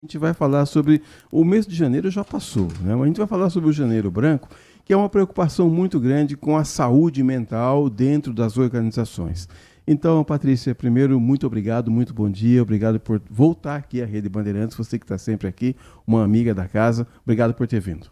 A gente vai falar sobre o mês de janeiro já passou, né? Mas a gente vai falar sobre o Janeiro Branco, que é uma preocupação muito grande com a saúde mental dentro das organizações. Então, Patrícia, primeiro, muito obrigado, muito bom dia, obrigado por voltar aqui à Rede Bandeirantes, você que está sempre aqui, uma amiga da casa, obrigado por ter vindo.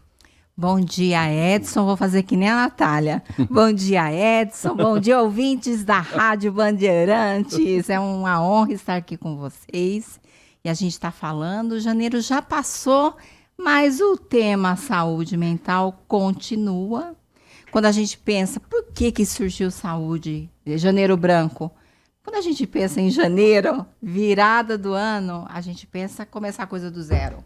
Bom dia, Edson. Vou fazer que nem a Natália. Bom dia, Edson. Bom dia, ouvintes da Rádio Bandeirantes. É uma honra estar aqui com vocês. E a gente está falando, janeiro já passou, mas o tema saúde mental continua. Quando a gente pensa, por que surgiu saúde, janeiro branco? Quando a gente pensa em janeiro, virada do ano, a gente pensa começar a coisa do zero.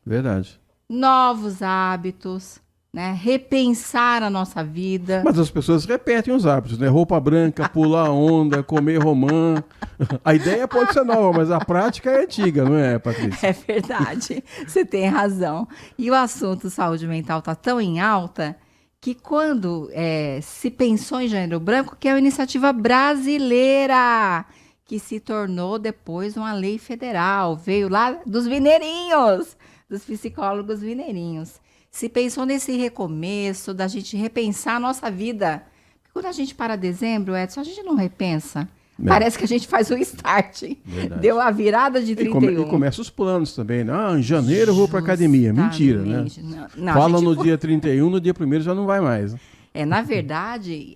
Verdade. Novos hábitos, né? Repensar a nossa vida. Mas as pessoas repetem os hábitos, né? Roupa branca, pular onda, comer romã. A ideia pode ser nova, mas a prática é antiga, não é, Patrícia? É verdade, você tem razão. E o assunto saúde mental está tão em alta que quando se pensou em Janeiro Branco, que é uma iniciativa brasileira, que se tornou depois uma lei federal, veio lá dos mineirinhos, dos psicólogos mineirinhos. Se pensou nesse recomeço, da gente repensar a nossa vida. Porque quando a gente para dezembro, Edson, a gente não repensa. Parece que a gente faz o start. Verdade. Deu a virada de 31. E começa os planos também, né? Em janeiro eu vou para academia. Mentira, né? Não, fala no dia 31, no dia 1º já não vai mais. Na verdade,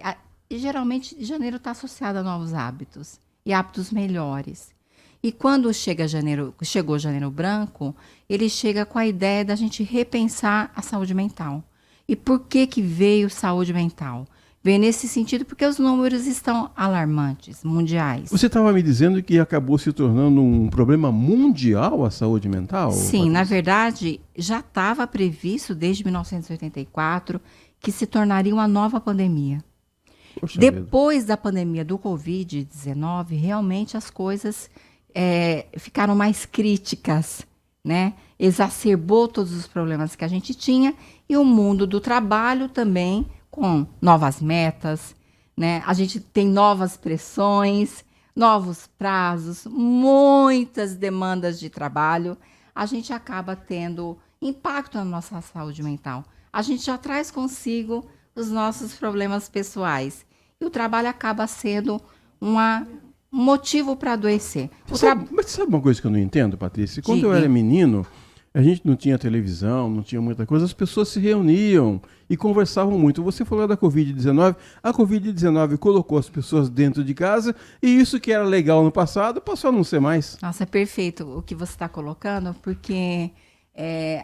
geralmente janeiro está associado a novos hábitos e hábitos melhores. E quando chegou janeiro branco, ele chega com a ideia da gente repensar a saúde mental. E por que veio saúde mental? Veio nesse sentido porque os números estão alarmantes, mundiais. Você estava me dizendo que acabou se tornando um problema mundial a saúde mental? Sim, Patrícia? na verdade, já estava previsto desde 1984 que se tornaria uma nova pandemia. Poxa Depois vida. da pandemia do Covid-19, realmente as coisas ficaram mais críticas, né? Exacerbou todos os problemas que a gente tinha e o mundo do trabalho também, com novas metas, né? A gente tem novas pressões, novos prazos, muitas demandas de trabalho. A gente acaba tendo impacto na nossa saúde mental. A gente já traz consigo os nossos problemas pessoais. E o trabalho acaba sendo um motivo para adoecer. Mas sabe uma coisa que eu não entendo, Patrícia? Quando Diga. eu era menino, a gente não tinha televisão, não tinha muita coisa, as pessoas se reuniam e conversavam muito. Você falou da Covid-19, a Covid-19 colocou as pessoas dentro de casa e isso que era legal no passado passou a não ser mais. Nossa, é perfeito o que você está colocando, porque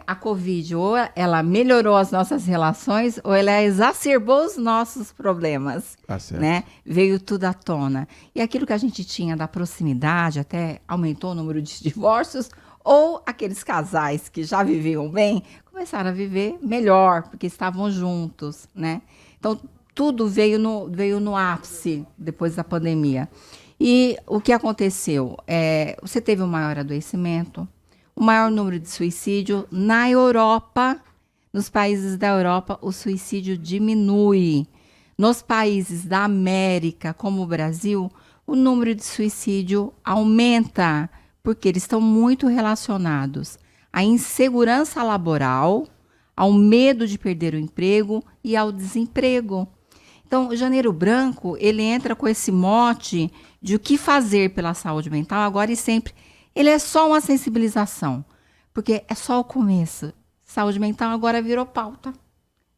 a Covid ou ela melhorou as nossas relações ou ela exacerbou os nossos problemas, Tá certo. né? Veio tudo à tona. E aquilo que a gente tinha da proximidade, até aumentou o número de divórcios, ou aqueles casais que já viviam bem, começaram a viver melhor, porque estavam juntos, né? Então, tudo veio no ápice depois da pandemia. E o que aconteceu? Você teve um maior adoecimento, o maior número de suicídio. Na Europa, nos países da Europa, o suicídio diminui. Nos países da América, como o Brasil, o número de suicídio aumenta, porque eles estão muito relacionados à insegurança laboral, ao medo de perder o emprego e ao desemprego. Então, o Janeiro Branco, ele entra com esse mote de o que fazer pela saúde mental agora e sempre. Ele é só uma sensibilização, porque é só o começo. Saúde mental agora virou pauta.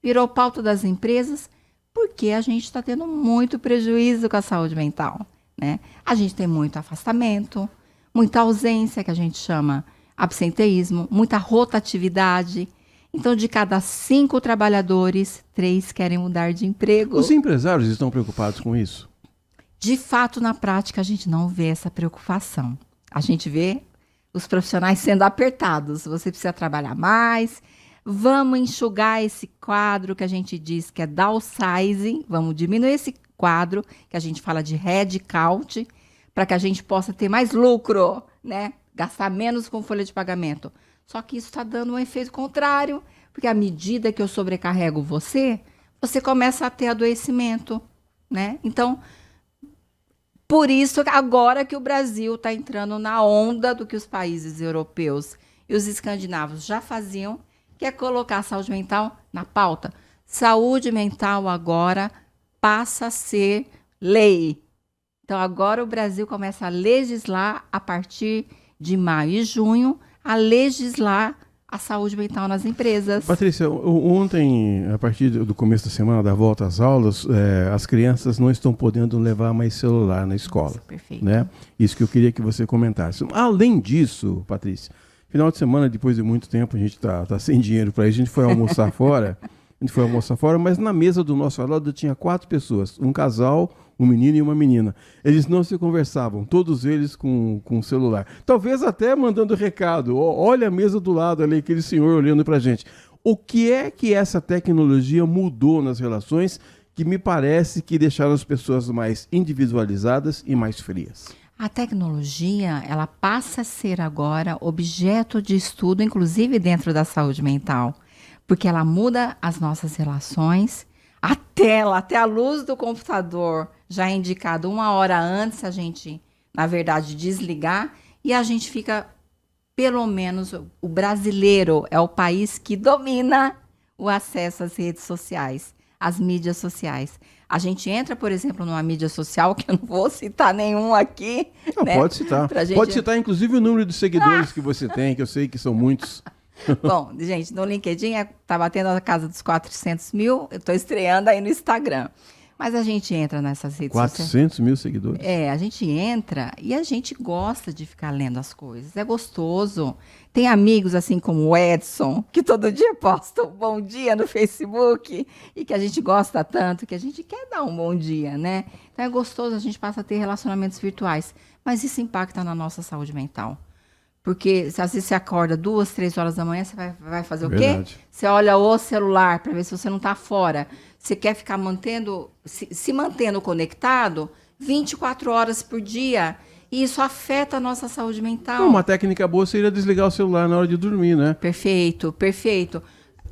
Virou pauta das empresas, porque a gente está tendo muito prejuízo com a saúde mental, né? A gente tem muito afastamento, muita ausência, que a gente chama absenteísmo, muita rotatividade. Então, de cada 5 trabalhadores, 3 querem mudar de emprego. Os empresários estão preocupados com isso? De fato, na prática, a gente não vê essa preocupação. A gente vê os profissionais sendo apertados. Você precisa trabalhar mais. Vamos enxugar esse quadro que a gente diz que é downsizing. Vamos diminuir esse quadro, que a gente fala de headcount, para que a gente possa ter mais lucro, né? Gastar menos com folha de pagamento. Só que isso está dando um efeito contrário, porque à medida que eu sobrecarrego você começa a ter adoecimento, né? Então, por isso, agora que o Brasil está entrando na onda do que os países europeus e os escandinavos já faziam, que é colocar a saúde mental na pauta. Saúde mental agora passa a ser lei. Então, agora o Brasil começa a legislar a partir de maio e junho, a legislar a saúde mental nas empresas. Patrícia, ontem, a partir do começo da semana, da volta às aulas, as crianças não estão podendo levar mais celular na escola. Nossa, perfeito. Né? Isso que eu queria que você comentasse. Além disso, Patrícia, final de semana, depois de muito tempo, a gente tá sem dinheiro para isso, a gente foi almoçar fora. Mas na mesa do nosso lado tinha 4 pessoas, um casal, um menino e uma menina. Eles não se conversavam, todos eles com celular. Talvez até mandando recado. Olha a mesa do lado ali, aquele senhor olhando pra gente. O que é que essa tecnologia mudou nas relações que me parece que deixaram as pessoas mais individualizadas e mais frias? A tecnologia, ela passa a ser agora objeto de estudo, inclusive dentro da saúde mental. Porque ela muda as nossas relações. A tela, até a luz do computador já é indicado 1 hora antes a gente, na verdade, desligar. E a gente fica, pelo menos, o brasileiro é o país que domina o acesso às redes sociais, às mídias sociais. A gente entra, por exemplo, numa mídia social, que eu não vou citar nenhum aqui. Não, né? Pode citar. Pode citar, inclusive, o número de seguidores que você tem, que eu sei que são muitos. Bom, gente, no LinkedIn tá batendo a casa dos 400 mil, eu tô estreando aí no Instagram. Mas a gente entra nessas redes 400 mil seguidores? A gente entra e a gente gosta de ficar lendo as coisas, é gostoso. Tem amigos assim como o Edson, que todo dia posta um bom dia no Facebook e que a gente gosta tanto, que a gente quer dar um bom dia, né? Então é gostoso, a gente passa a ter relacionamentos virtuais, mas isso impacta na nossa saúde mental. Porque às vezes você acorda 2, 3 horas da manhã, você vai fazer o quê? Você olha o celular para ver se você não está fora. Você quer ficar se mantendo conectado 24 horas por dia. E isso afeta a nossa saúde mental. Uma técnica boa seria desligar o celular na hora de dormir, né? Perfeito, perfeito.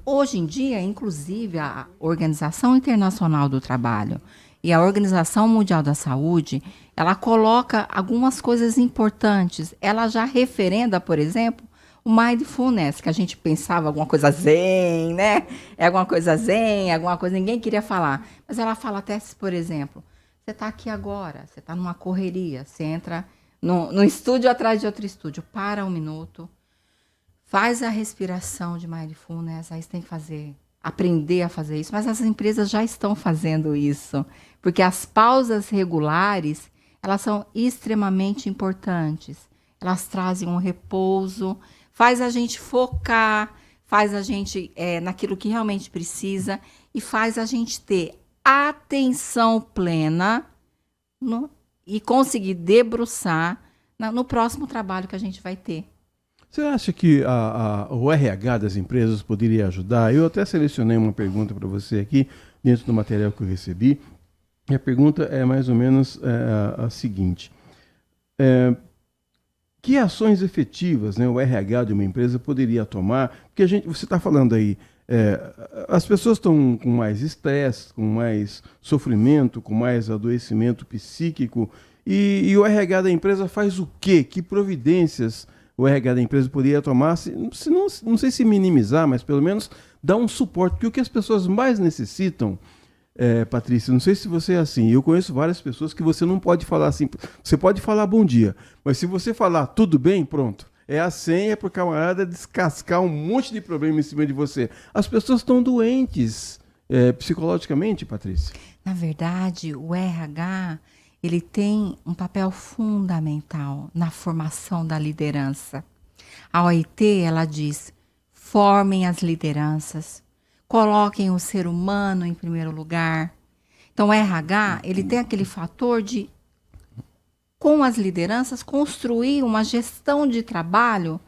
Hoje em dia, inclusive, a Organização Internacional do Trabalho e a Organização Mundial da Saúde, ela coloca algumas coisas importantes. Ela já referenda, por exemplo, o mindfulness, que a gente pensava alguma coisa zen, né? É alguma coisa zen, alguma coisa ninguém queria falar. Mas ela fala até, por exemplo, você está aqui agora, você está numa correria, você entra num estúdio atrás de outro estúdio, para 1 minuto, faz a respiração de mindfulness, aí você tem que aprender a fazer isso. Mas as empresas já estão fazendo isso, porque as pausas regulares, elas são extremamente importantes. Elas trazem um repouso, faz a gente focar, faz a gente naquilo que realmente precisa e faz a gente ter atenção plena e conseguir debruçar no próximo trabalho que a gente vai ter. Você acha que o RH das empresas poderia ajudar? Eu até selecionei uma pergunta para você aqui, dentro do material que eu recebi. E a pergunta é mais ou menos a seguinte. Que ações efetivas, né, o RH de uma empresa poderia tomar? Porque você está falando aí, as pessoas estão com mais estresse, com mais sofrimento, com mais adoecimento psíquico, e o RH da empresa faz o quê? Que providências o RH da empresa poderia tomar, não sei se minimizar, mas pelo menos dar um suporte, porque o que as pessoas mais necessitam, Patrícia, não sei se você é assim, eu conheço várias pessoas que você não pode falar assim, você pode falar bom dia, mas se você falar tudo bem, pronto, é a senha para o camarada descascar um monte de problema em cima de você. As pessoas estão doentes psicologicamente, Patrícia. Na verdade, o RH, ele tem um papel fundamental na formação da liderança. A OIT, ela diz, formem as lideranças, coloquem o ser humano em primeiro lugar. Então, o RH, ele tem aquele fator de, com as lideranças, construir uma gestão de trabalho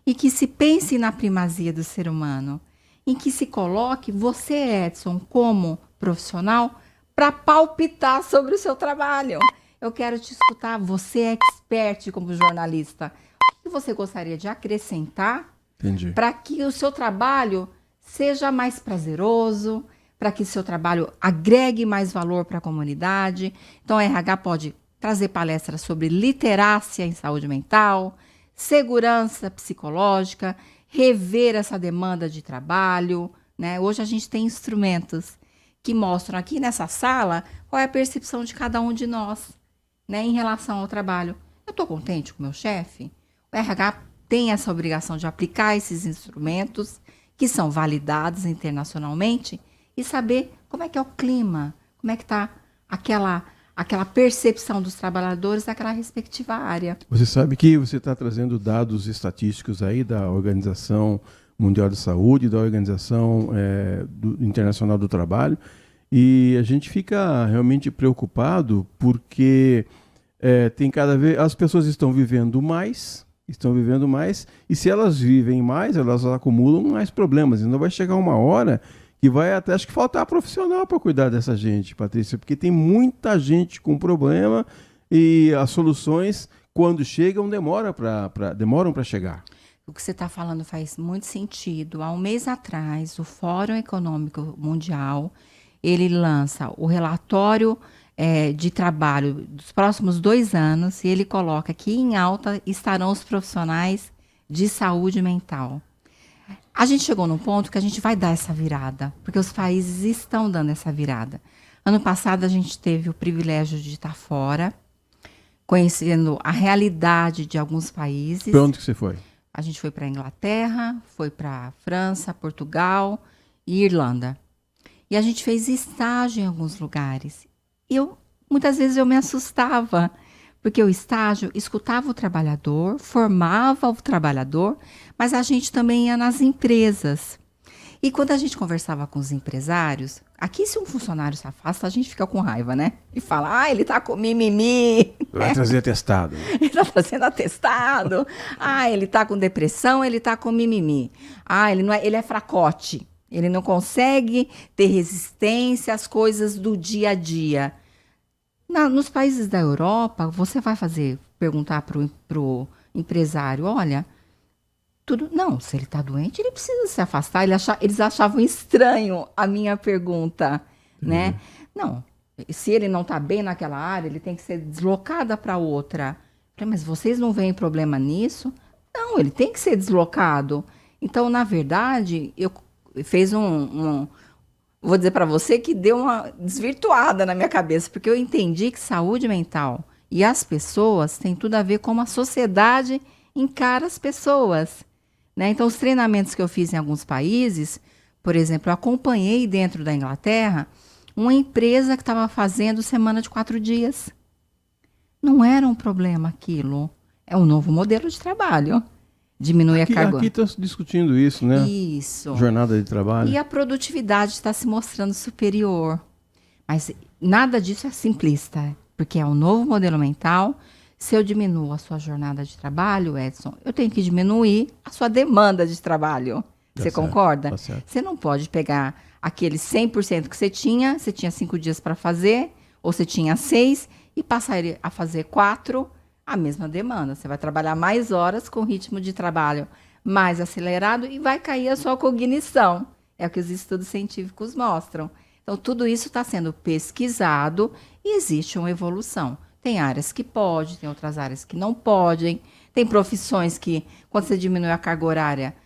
e que se pense na primazia do ser humano, em que se coloque você, Edson, como profissional, para palpitar sobre o seu trabalho. Eu quero te escutar, você é expert como jornalista. O que você gostaria de acrescentar para que o seu trabalho seja mais prazeroso, para que o seu trabalho agregue mais valor para a comunidade? Então, a RH pode trazer palestras sobre literácia em saúde mental, segurança psicológica, rever essa demanda de trabalho, né? Hoje a gente tem instrumentos que mostram aqui nessa sala qual é a percepção de cada um de nós, né, em relação ao trabalho. Eu estou contente com o meu chefe? O RH tem essa obrigação de aplicar esses instrumentos que são validados internacionalmente e saber como é que é o clima, como é que está aquela percepção dos trabalhadores daquela respectiva área. Você sabe que você está trazendo dados estatísticos aí da Organização Mundial de Saúde, da Organização Internacional do Trabalho, e a gente fica realmente preocupado porque tem cada vez as pessoas estão vivendo mais, e se elas vivem mais, elas acumulam mais problemas. Então vai chegar uma hora que vai até, acho que faltar profissional para cuidar dessa gente, Patrícia, porque tem muita gente com problema e as soluções, quando chegam, demoram para chegar. O que você está falando faz muito sentido. Há um mês atrás, o Fórum Econômico Mundial, ele lança o relatório de trabalho dos próximos 2 anos e ele coloca que em alta estarão os profissionais de saúde mental. A gente chegou num ponto que a gente vai dar essa virada, porque os países estão dando essa virada. Ano passado a gente teve o privilégio de estar fora, conhecendo a realidade de alguns países. Para onde que você foi? A gente foi para a Inglaterra, foi para a França, Portugal e Irlanda. E a gente fez estágio em alguns lugares. Muitas vezes eu me assustava, porque o estágio escutava o trabalhador, formava o trabalhador, mas a gente também ia nas empresas. E quando a gente conversava com os empresários, aqui se um funcionário se afasta, a gente fica com raiva, né? E fala, ele tá com mimimi. Vai trazer atestado. Ele tá trazendo atestado. Ele tá com depressão, ele tá com mimimi. Ele é fracote. Ele não consegue ter resistência às coisas do dia a dia. Nos países da Europa, você vai perguntar pro empresário, olha, se ele está doente, ele precisa se afastar. Eles achavam estranho a minha pergunta, né? Não, se ele não está bem naquela área, ele tem que ser deslocada para outra. Mas vocês não veem problema nisso? Não, ele tem que ser deslocado. Então, na verdade, eu fiz vou dizer para você que deu uma desvirtuada na minha cabeça, porque eu entendi que saúde mental e as pessoas têm tudo a ver com como a sociedade encara as pessoas, né? Então, os treinamentos que eu fiz em alguns países, por exemplo, eu acompanhei dentro da Inglaterra uma empresa que estava fazendo semana de 4 dias. Não era um problema aquilo. É um novo modelo de trabalho. Diminui a carga. Aqui está se discutindo isso, né? Isso. Jornada de trabalho. E a produtividade está se mostrando superior. Mas nada disso é simplista, porque é um novo modelo mental. Se eu diminuo a sua jornada de trabalho, Edson, eu tenho que diminuir a sua demanda de trabalho. Você concorda? Tá certo. Você não pode pegar aquele 100% que você tinha 5 dias para fazer, ou você tinha 6, e passar ele a fazer 4, a mesma demanda. Você vai trabalhar mais horas com ritmo de trabalho mais acelerado e vai cair a sua cognição. É o que os estudos científicos mostram. Então, tudo isso está sendo pesquisado e existe uma evolução. Tem áreas que podem, tem outras áreas que não podem. Tem profissões que, quando você diminui a carga horária,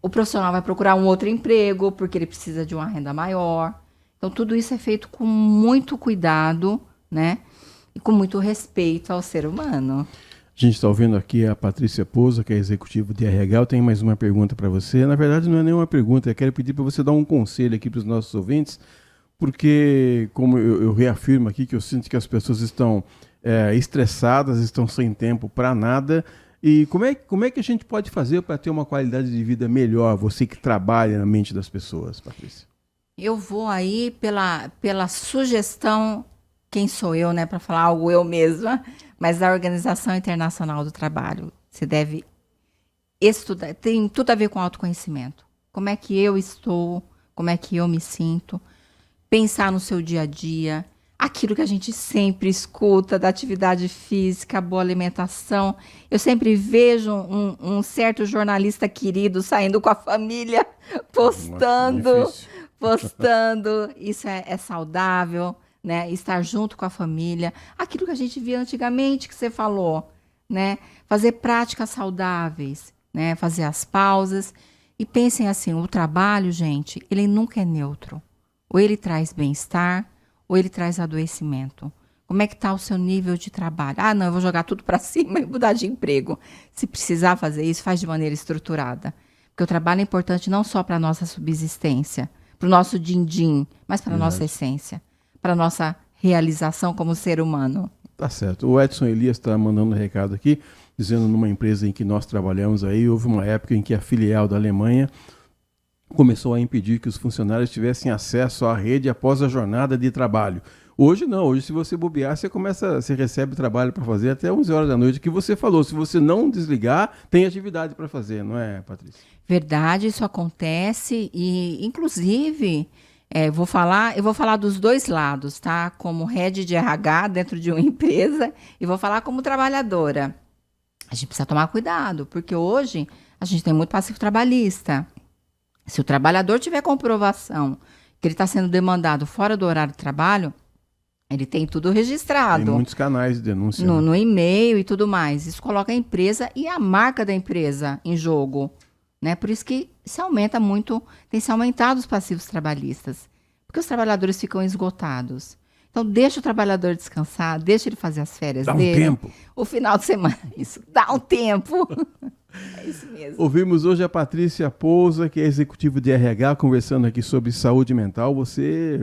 o profissional vai procurar um outro emprego porque ele precisa de uma renda maior. Então, tudo isso é feito com muito cuidado, né? E com muito respeito ao ser humano. A gente está ouvindo aqui a Patrícia Pousa, que é executiva de RH. Eu tenho mais uma pergunta para você. Na verdade, não é nenhuma pergunta. Eu quero pedir para você dar um conselho aqui para os nossos ouvintes, porque, como eu reafirmo aqui, que eu sinto que as pessoas estão estressadas, estão sem tempo para nada. E como é que a gente pode fazer para ter uma qualidade de vida melhor, você que trabalha na mente das pessoas, Patrícia? Eu vou aí pela sugestão, quem sou eu, né, para falar algo eu mesma, mas da Organização Internacional do Trabalho. Você deve estudar, tem tudo a ver com autoconhecimento. Como é que eu estou, como é que eu me sinto, pensar no seu dia a dia, aquilo que a gente sempre escuta da atividade física, boa alimentação. Eu sempre vejo um certo jornalista querido saindo com a família, postando, isso é saudável, né? Estar junto com a família, aquilo que a gente via antigamente que você falou, né? Fazer práticas saudáveis, né? Fazer as pausas. E pensem assim, o trabalho, gente, ele nunca é neutro. Ou ele traz bem-estar, ou ele traz adoecimento. Como é que está o seu nível de trabalho? Ah, não, eu vou jogar tudo para cima e mudar de emprego. Se precisar fazer isso, faz de maneira estruturada. Porque o trabalho é importante não só para a nossa subsistência, para o nosso din-din, mas para a nossa essência, para a nossa realização como ser humano. Tá certo. O Edson Elias está mandando um recado aqui, dizendo numa empresa em que nós trabalhamos aí, houve uma época em que a filial da Alemanha começou a impedir que os funcionários tivessem acesso à rede após a jornada de trabalho. Hoje não, hoje se você bobear, você recebe trabalho para fazer até 11 horas da noite, que você falou, se você não desligar, tem atividade para fazer, não é, Patrícia? Verdade, isso acontece e, inclusive, eu vou falar dos dois lados, tá? Como head de RH dentro de uma empresa e vou falar como trabalhadora. A gente precisa tomar cuidado, porque hoje a gente tem muito passivo trabalhista. Se o trabalhador tiver comprovação que ele está sendo demandado fora do horário de trabalho, ele tem tudo registrado. Tem muitos canais de denúncia. No e-mail e tudo mais. Isso coloca a empresa e a marca da empresa em jogo. Né? Por isso que se aumenta muito, tem se aumentado os passivos trabalhistas. Porque os trabalhadores ficam esgotados. Então, deixa o trabalhador descansar, deixa ele fazer as férias dele. Dá um tempo. O final de semana, isso, dá um tempo. É isso mesmo. Ouvimos hoje a Patrícia Pousa, que é executiva de RH, conversando aqui sobre saúde mental. Você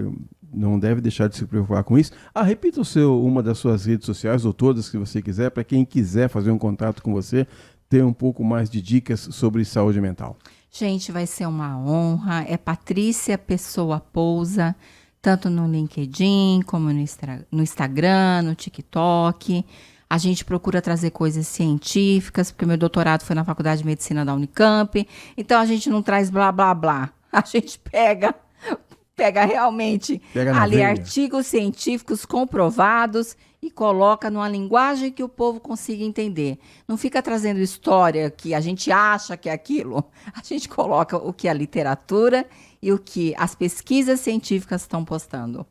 não deve deixar de se preocupar com isso. Repita uma das suas redes sociais, ou todas que você quiser, para quem quiser fazer um contato com você, ter um pouco mais de dicas sobre saúde mental. Gente, vai ser uma honra. É Patrícia Pessoa Pousa, tanto no LinkedIn, como no Instagram, no TikTok. A gente procura trazer coisas científicas, porque meu doutorado foi na Faculdade de Medicina da Unicamp. Então, a gente não traz blá, blá, blá. A gente pega realmente ali artigos científicos comprovados e coloca numa linguagem que o povo consiga entender. Não fica trazendo história que a gente acha que é aquilo. A gente coloca o que a literatura e o que as pesquisas científicas estão postando.